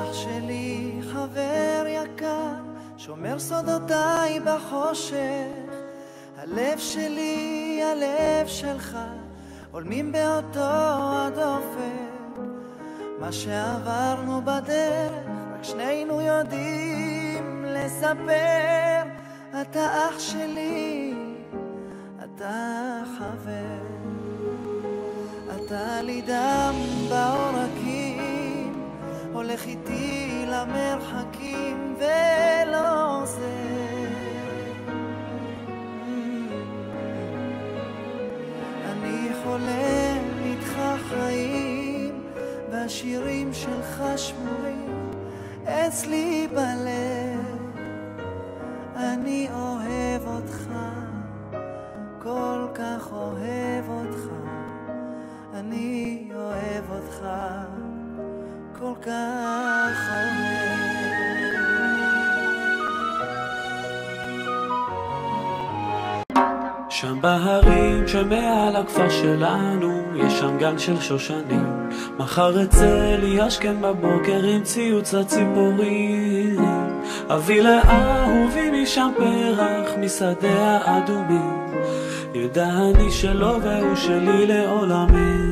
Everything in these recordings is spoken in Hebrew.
אח שלי, חבר יקר, שומר סודותיי בחושך. הלב שלי, הלב שלך, עולמים באותו הדופק. מה שעברנו בדרך, רק שנינו יודעים לספר. אתה אח שלי, אתה חבר, אתה לי דם בעורקים, הולך איתי למרחקים ולא עוזר. אני חולם איתך חיים, והשירים שלך שמורים אצלי בלב. אני אוהב אותך, כל כך אוהב אותך. אני אוהב אותך, כל כך אוהב. שם בהרים שמעל הכפר שלנו יש שם גן של שושנים. מחר אצא לי השכם בבוקר עם ציוץ הציפורים. אביא לאהובי משם פרח משדה האדומים. ידע אני שלו והוא שלי לעולמי.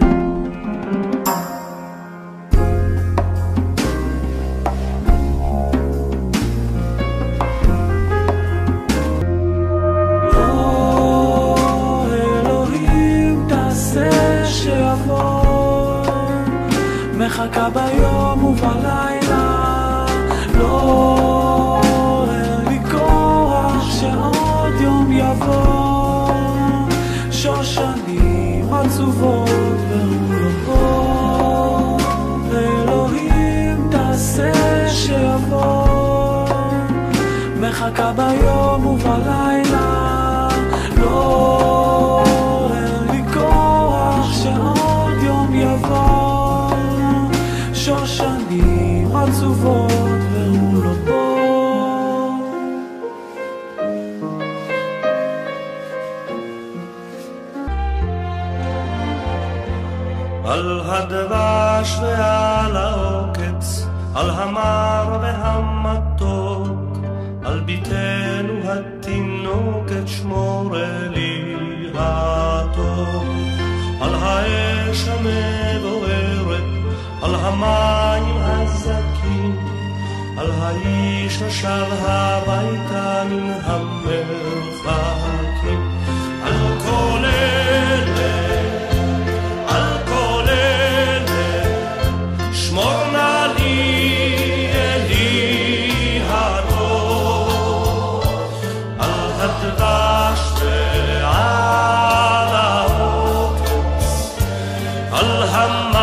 מחכה ביום ובלילה, לא אין לי כוח שעוד יום יבוא. שושנים עצובות והוא לא פה. אלוהים תעשה שיבוא. מחכה ביום ובלילה, לא אין לי כוח שעוד יום יבוא. שושנים עצובות והוא לא פה. על הדבש ועל העוקץ, על המר והמתוק, על ביתנו התינוקת שמור לי הטוב. על האש המבוערת, על המים הזכים, על האיש השב הביתה מן המרחקים. על כל אלה, על כל אלה, שמור נא לי אלי הטוב. על הדבש ועל העוקץ, על המר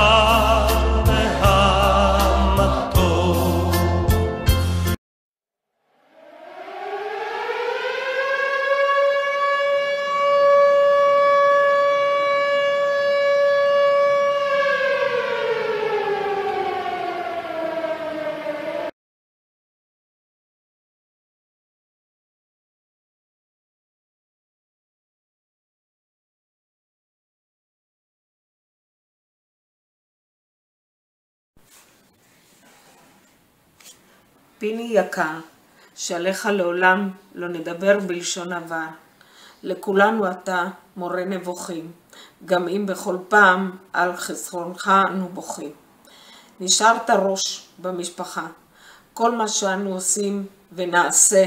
פיני יקר, שעליך לעולם לא נדבר בלשון עבר. לכולנו אתה מורה נבוכים, גם אם בכל פעם על חסרונך אנו בוכים. נשארת ראש במשפחה, כל מה שאנו עושים ונעשה,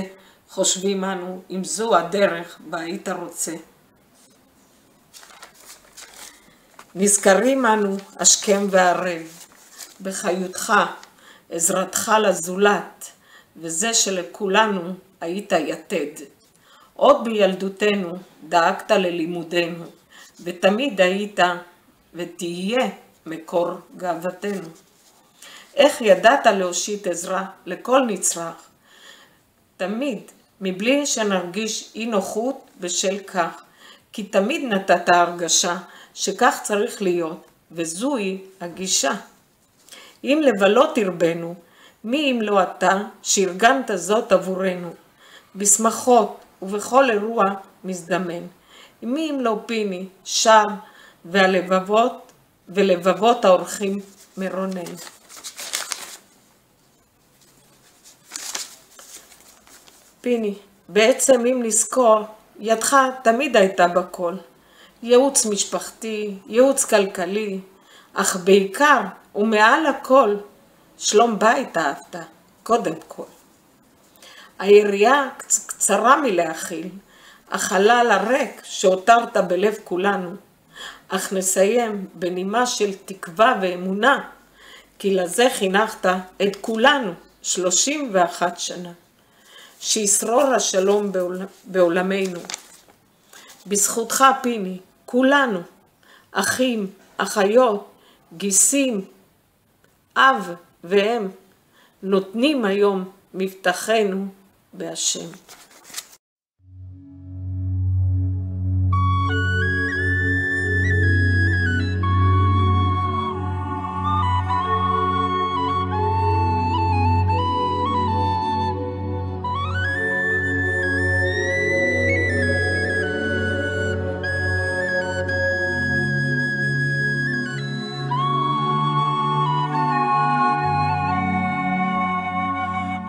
חושבים אנו אם זו הדרך בה היית רוצה. נזכרים אנו השכם והערב, בחיותך, עזרתך לזולת, וזה שלכולנו היית יתד. עוד בילדותנו דאגת ללימודנו, ותמיד היית ותהיה מקור גאוותנו. איך ידעת להושיט עזרה לכל נצרך, תמיד מבלי שנרגיש אי נוחות בשל כך, כי תמיד נתת הרגשה שכך צריך להיות, וזוהי הגישה. אם לבלות תרבנו, מי אם לא אתה שארגנת זאת עבורנו, בשמחות ובכל אירוע מזדמן. מי אם לא פיני שר ולבבות האורחים מרונן. פיני, בעצם אם נזכור, ידך תמיד הייתה בכל. ייעוץ משפחתי, ייעוץ כלכלי, אך בעיקר ומעל הכל, שלום בית אהבת, קודם כל. היריעה קצרה מלהכיל, החלל הריק שהותרת בלב כולנו, אך נסיים בנימה של תקווה ואמונה, כי לזה חינכת את כולנו 31 שנה. שישרור השלום בעולמנו. בזכותך פיני, כולנו, אחים, אחיות, גיסים, אב ואם, נותנים היום מבטחנו בהשם.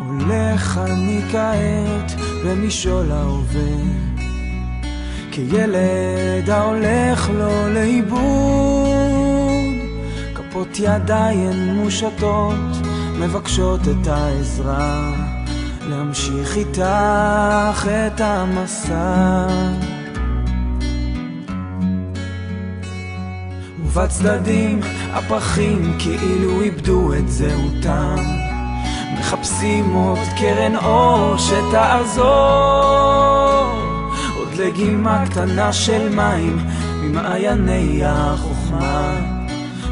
הולך אני כעת במשעול ההווה, כילד ההולך לו לאיבוד, כפות ידיים מושטות מבקשות את העזרה, להמשיך איתך את המסע. ובצדדים הפרחים כאילו איבדו את זהותם, מחפשים עוד קרן אור שתעזור, עוד לגימה קטנה של מים ממעייני החוכמה,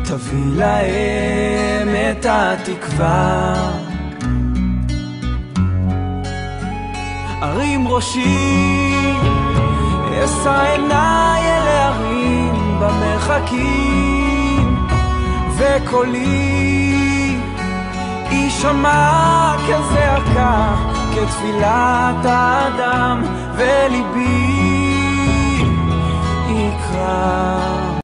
תביא להם את התקווה. הרים ראשי, אשא עיניי אל ההרים במרחקים, וקולי יישמע כזעקה, כתפילת האדם, וליבי יקרא.